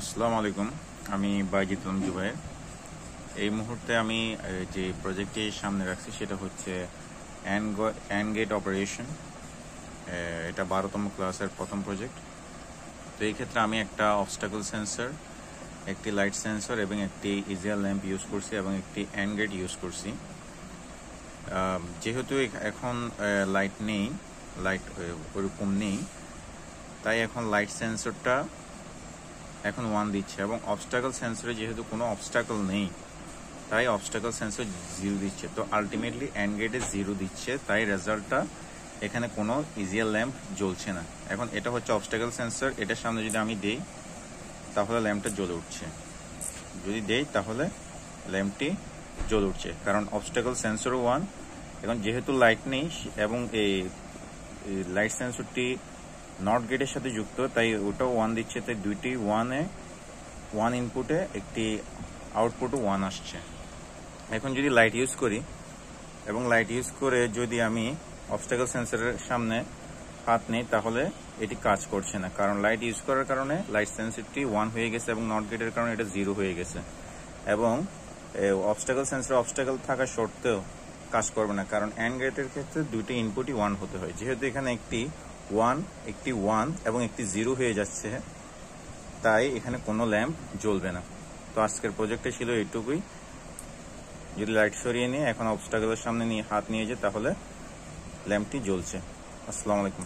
আসসালামু আলাইকুম। আমি বাইজিদ জুবাইর। এই মুহূর্তে আমি যে প্রজেক্টটি সামনে রাখছি সেটা হচ্ছে অ্যান্ড গেট অপারেশন। এটা 12তম ক্লাসের প্রথম প্রজেক্ট। তো এই ক্ষেত্রে আমি একটা অবস্টাকল সেন্সর, একটি লাইট সেন্সর এবং একটি ইজিয়ার ল্যাম্প ইউজ করছি এবং একটি অ্যান্ড গেট ইউজ করছি। যেহেতু এখন লাইট নেই, লাইট ওরকম নেই, তাই এখন লাইট সেন্সরটা এখন 1 দিচ্ছে এবং অবস্টাকল সেন্সরে যেহেতু কোনো অবস্টাকল নেই তাই অবস্টাকল সেন্সর 0 দিচ্ছে। তো আলটিমেটলি অ্যান্ড গেটে 0 দিচ্ছে, তাই রেজাল্টটা এখানে কোনো ইজিয়ার ল্যাম্প জ্বলছে না। এখন এটা হচ্ছে অবস্টাকল সেন্সর, এটার সামনে যদি আমি দেই তাহলে ল্যাম্পটা জ্বলে উঠছে, যদি দেই তাহলে ল্যাম্পটি জ্বলে উঠছে, কারণ অবস্টাকল সেন্সরও 1। এখন যেহেতু লাইট নেই এবং এই লাইট সেন্সরটি নট গেটের সাথে যুক্ত, তাই ওটাও 1 দিচ্ছে, তাই দুইটি 1 ইনপুটে একটি আউটপুটও 1 আসছে। এখন যদি লাইট ইউজ করি এবং লাইট ইউজ করে যদি আমি অবস্টাকল সেন্সরের সামনে হাত নেই তাহলে এটি কাজ করছে না, কারণ লাইট ইউজ করার কারণে লাইট সেন্সরটি 1 হয়ে গেছে এবং নট গেটের কারণে এটা 0 হয়ে গেছে। এবং অবস্টাকল সেন্সর অবস্টাকল থাকা সত্ত্বেও কাজ করবে না, কারণ অ্যান্ড গেটের ক্ষেত্রে দুইটি ইনপুটই 1 হতে হয়। যেহেতু এখানে একটি 1 এবং একটি 0 হয়ে যাচ্ছে, তাই এখানে কোনো ল্যাম্প জ্বলবে না। তো আজকের প্রজেক্টে ছিল এইটুকুই। যদি লাইট সরিয়ে নিয়ে এখন অবস্টাকলের সামনে নিয়ে হাত নিয়ে যায় তাহলে ল্যাম্পটি জ্বলছে। আসসালামু আলাইকুম।